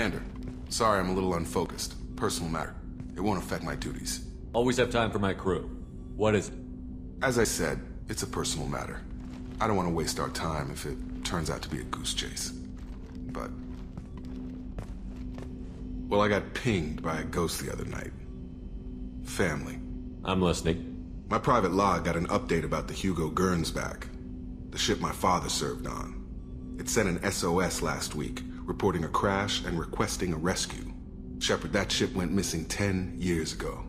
Commander, sorry I'm a little unfocused. Personal matter. It won't affect my duties. Always have time for my crew. What is it? As I said, it's a personal matter. I don't want to waste our time if it turns out to be a goose chase. But... well, I got pinged by a ghost the other night. Family. I'm listening. My private log got an update about the Hugo Gernsback, the ship my father served on. It sent an SOS last week, reporting a crash and requesting a rescue. Shepard, that ship went missing 10 years ago.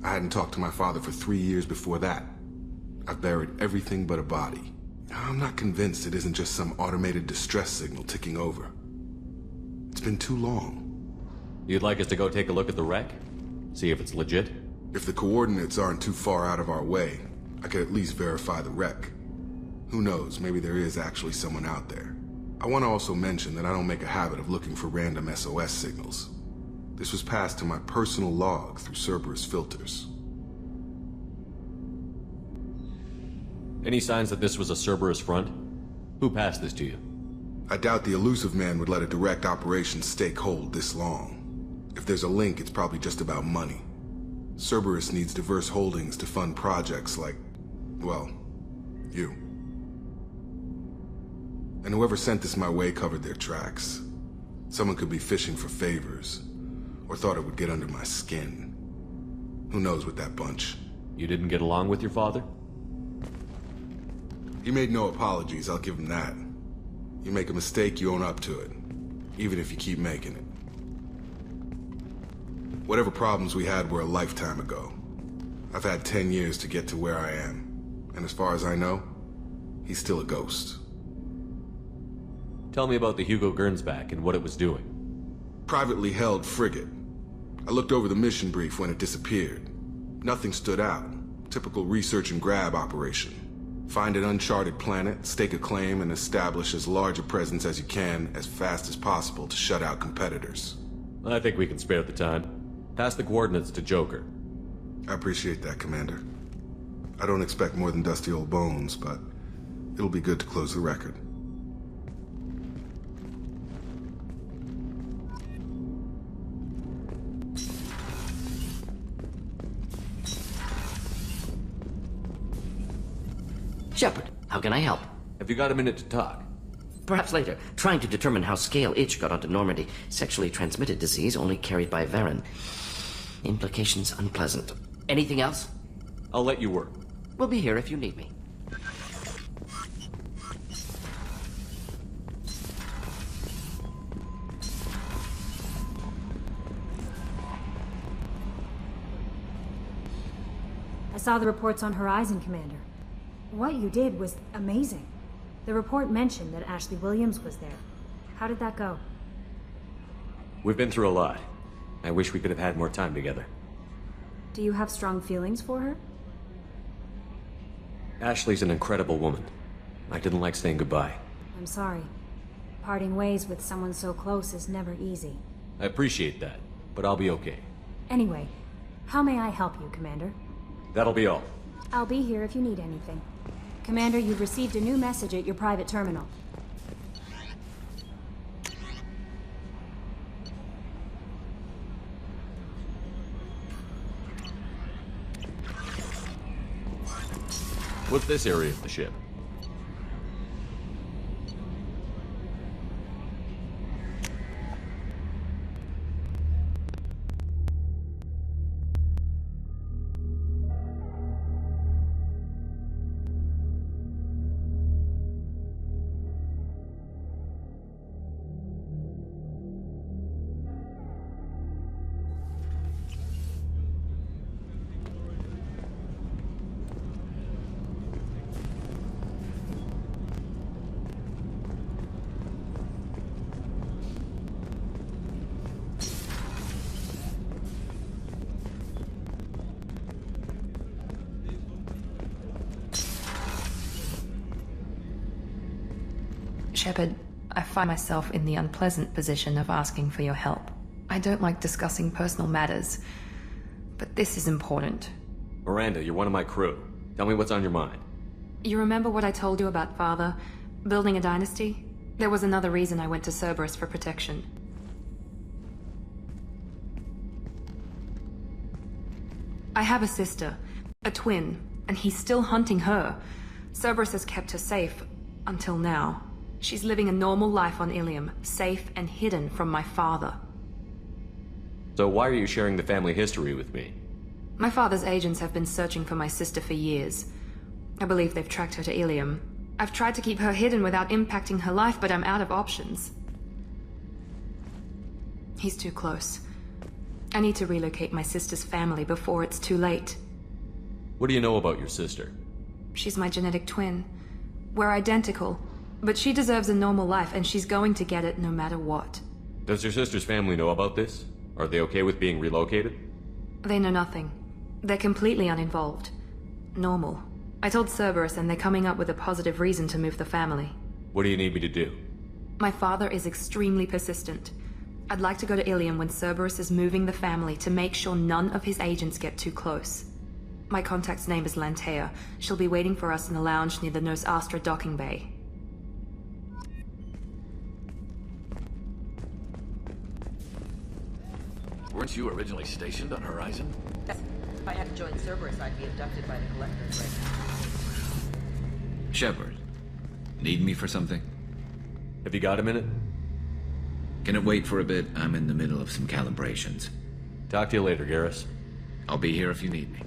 I hadn't talked to my father for 3 years before that. I've buried everything but a body. I'm not convinced it isn't just some automated distress signal ticking over. It's been too long. You'd like us to go take a look at the wreck? See if it's legit? If the coordinates aren't too far out of our way, I could at least verify the wreck. Who knows, maybe there is actually someone out there. I want to also mention that I don't make a habit of looking for random SOS signals. This was passed to my personal log through Cerberus filters. Any signs that this was a Cerberus front? Who passed this to you? I doubt the elusive man would let a direct operations stake hold this long. If there's a link, it's probably just about money. Cerberus needs diverse holdings to fund projects like, well, you. And whoever sent this my way covered their tracks. Someone could be fishing for favors, or thought it would get under my skin. Who knows with that bunch? You didn't get along with your father? He made no apologies, I'll give him that. You make a mistake, you own up to it. Even if you keep making it. Whatever problems we had were a lifetime ago. I've had 10 years to get to where I am. And as far as I know, he's still a ghost. Tell me about the Hugo Gernsback and what it was doing. Privately held frigate. I looked over the mission brief when it disappeared. Nothing stood out. Typical research and grab operation. Find an uncharted planet, stake a claim, and establish as large a presence as you can as fast as possible to shut out competitors. I think we can spare the time. Pass the coordinates to Joker. I appreciate that, Commander. I don't expect more than dusty old bones, but it'll be good to close the record. Shepard, how can I help? Have you got a minute to talk? Perhaps later. Trying to determine how Scale Itch got onto Normandy. Sexually transmitted disease only carried by Varen. Implications unpleasant. Anything else? I'll let you work. We'll be here if you need me. I saw the reports on Horizon, Commander. What you did was amazing. The report mentioned that Ashley Williams was there. How did that go? We've been through a lot. I wish we could have had more time together. Do you have strong feelings for her? Ashley's an incredible woman. I didn't like saying goodbye. I'm sorry. Parting ways with someone so close is never easy. I appreciate that, but I'll be okay. Anyway, how may I help you, Commander? That'll be all. I'll be here if you need anything. Commander, you've received a new message at your private terminal. What's this area of the ship? Shepard, I find myself in the unpleasant position of asking for your help. I don't like discussing personal matters, but this is important. Miranda, you're one of my crew. Tell me what's on your mind. You remember what I told you about Father? Building a dynasty? There was another reason I went to Cerberus for protection. I have a sister, a twin, and he's still hunting her. Cerberus has kept her safe, until now. She's living a normal life on Ilium, safe and hidden from my father. So why are you sharing the family history with me? My father's agents have been searching for my sister for years. I believe they've tracked her to Ilium. I've tried to keep her hidden without impacting her life, but I'm out of options. He's too close. I need to relocate my sister's family before it's too late. What do you know about your sister? She's my genetic twin. We're identical, but she deserves a normal life, and she's going to get it no matter what. Does your sister's family know about this? Are they okay with being relocated? They know nothing. They're completely uninvolved. Normal. I told Cerberus, and they're coming up with a positive reason to move the family. What do you need me to do? My father is extremely persistent. I'd like to go to Ilium when Cerberus is moving the family to make sure none of his agents get too close. My contact's name is Lantea. She'll be waiting for us in the lounge near the Nos Astra docking bay. Weren't you originally stationed on Horizon? Yes. If I hadn't joined Cerberus, I'd be abducted by the Collectors right now. Shepard, need me for something? Have you got a minute? Can it wait for a bit? I'm in the middle of some calibrations. Talk to you later, Garrus. I'll be here if you need me.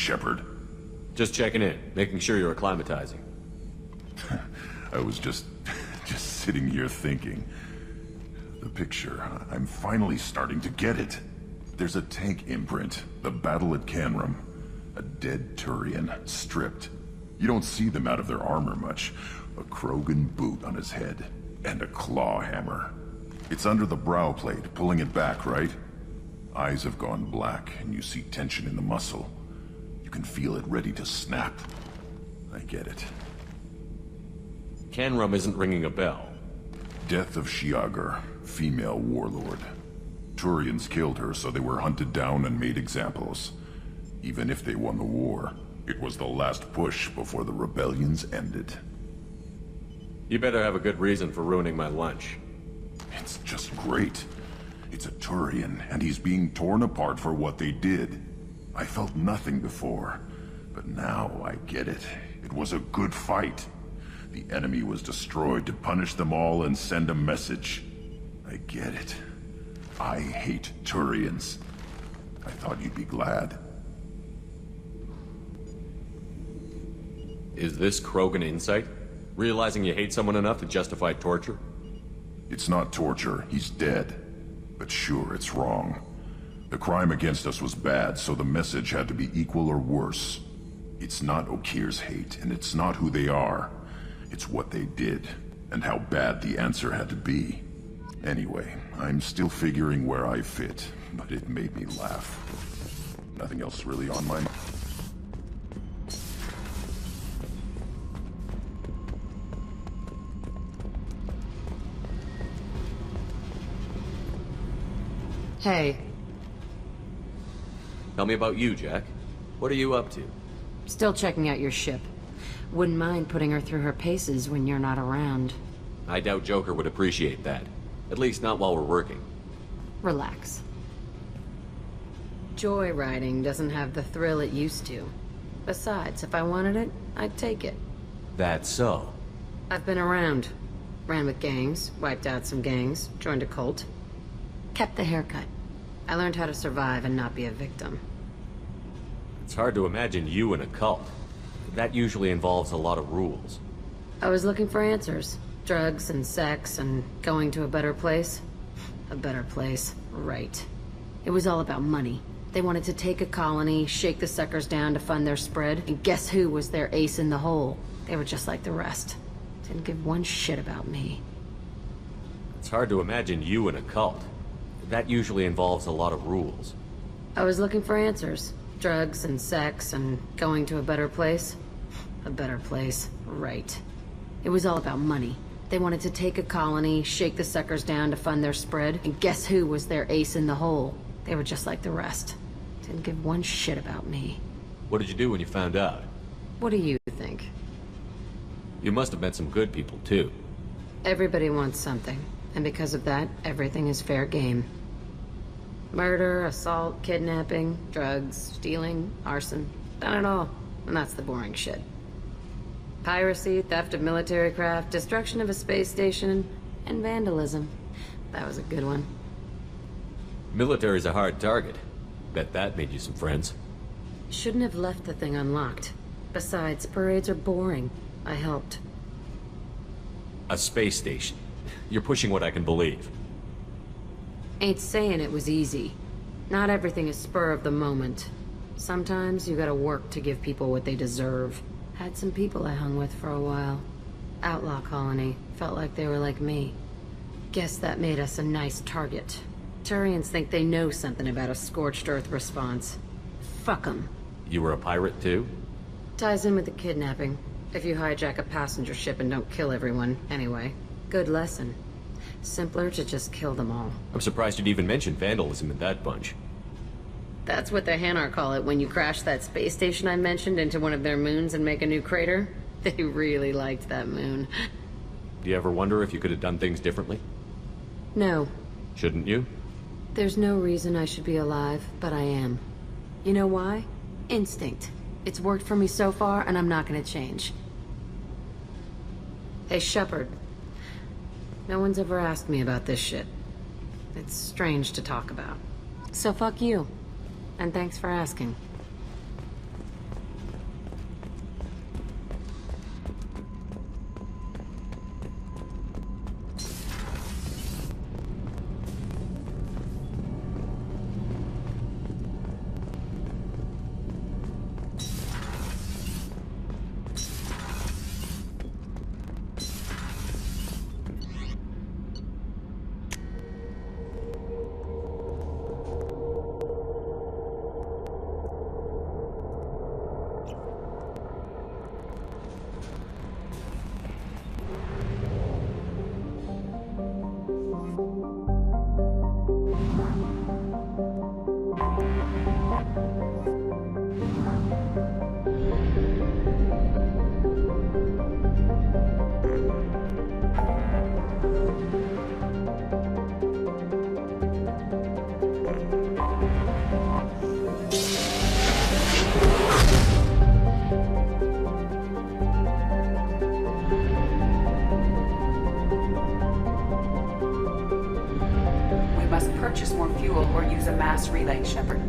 Shepard. Just checking in, making sure you're acclimatizing. I was just sitting here thinking. The picture, I'm finally starting to get it. There's a tank imprint, the battle at Canrum. A dead Turian, stripped. You don't see them out of their armor much. A Krogan boot on his head, and a claw hammer. It's under the brow plate, pulling it back, right? Eyes have gone black, and you see tension in the muscle. You can feel it ready to snap. I get it. Canrum isn't ringing a bell. Death of Shiagar, female warlord. Turians killed her, so they were hunted down and made examples. Even if they won the war, it was the last push before the rebellions ended. You better have a good reason for ruining my lunch. It's just great. It's a Turian, and he's being torn apart for what they did. I felt nothing before, but now I get it. It was a good fight. The enemy was destroyed to punish them all and send a message. I get it. I hate Turians. I thought you'd be glad. Is this Krogan insight? Realizing you hate someone enough to justify torture? It's not torture. He's dead. But sure, it's wrong. The crime against us was bad, so the message had to be equal or worse. It's not Okir's hate, and it's not who they are. It's what they did, and how bad the answer had to be. Anyway, I'm still figuring where I fit, but it made me laugh. Nothing else really on my mind. Hey, Tell me about you, Jack. What are you up to? still checking out your ship. Wouldn't mind putting her through her paces when you're not around. I doubt Joker would appreciate that. At least not while we're working. Relax. Joyriding doesn't have the thrill it used to. Besides, if I wanted it, I'd take it. That's so. I've been around. Ran with gangs, wiped out some gangs, joined a cult. Kept the haircut. I learned how to survive and not be a victim. It's hard to imagine you in a cult. That usually involves a lot of rules. I was looking for answers. Drugs and sex and going to a better place. A better place, right. It was all about money. They wanted to take a colony, shake the suckers down to fund their spread, and guess who was their ace in the hole? They were just like the rest. Didn't give one shit about me. It's hard to imagine you in a cult. That usually involves a lot of rules. I was looking for answers. Drugs and sex and going to a better place. A better place, right. It was all about money. They wanted to take a colony, shake the suckers down to fund their spread, and guess who was their ace in the hole? They were just like the rest. Didn't give one shit about me. What did you do when you found out? What do you think? You must have met some good people, too. Everybody wants something, and because of that, everything is fair game. Murder, assault, kidnapping, drugs, stealing, arson, done it all. And that's the boring shit. Piracy, theft of military craft, destruction of a space station, and vandalism. That was a good one. Military's a hard target. Bet that made you some friends. Shouldn't have left the thing unlocked. Besides, parades are boring. I helped. A space station. You're pushing what I can believe. Ain't saying it was easy. Not everything is spur of the moment. Sometimes you gotta work to give people what they deserve. Had some people I hung with for a while. Outlaw colony. Felt like they were like me. Guess that made us a nice target. Turians think they know something about a scorched earth response. Fuck 'em. You were a pirate, too? Ties in with the kidnapping. If you hijack a passenger ship and don't kill everyone, anyway. Good lesson. Simpler to just kill them all. I'm surprised you'd even mention vandalism in that bunch. That's what the Hanar call it when you crash that space station I mentioned into one of their moons and make a new crater. They really liked that moon. Do you ever wonder if you could have done things differently? No. Shouldn't you? There's no reason I should be alive, but I am. You know why? Instinct. It's worked for me so far, and I'm not gonna change. Hey, Shepard. No one's ever asked me about this shit. It's strange to talk about. So fuck you. And thanks for asking. Purchase more fuel or use a mass relay, Shepard.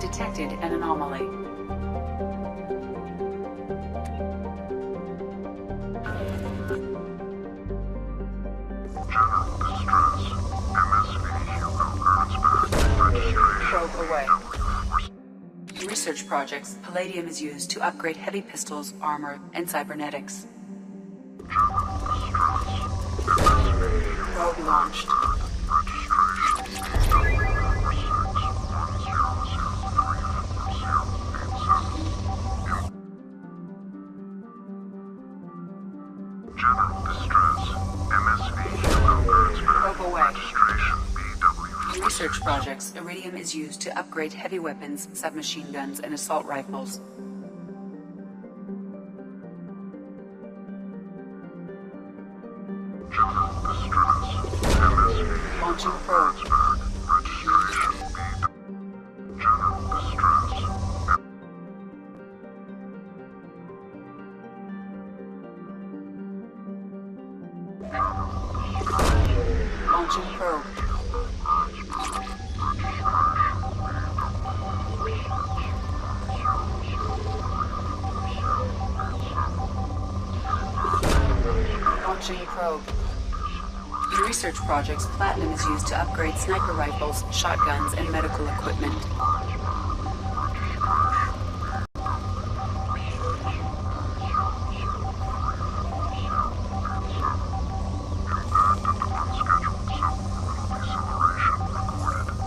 Detected an anomaly. Probe away. In research projects, palladium is used to upgrade heavy pistols, armor, and cybernetics. Probe launched. Research projects, iridium is used to upgrade heavy weapons, submachine guns, and assault rifles. Launching probe. Launching probe. Launching probe. In research projects, platinum is used to upgrade sniper rifles, shotguns, and medical equipment.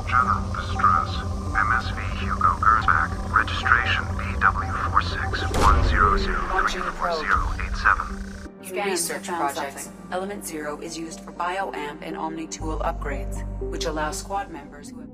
General distress. MSV Hugo Gernsback. Registration BW4610031087. In research projects, Element 0 is used for bioamp and Omni tool upgrades, which allow squad members who have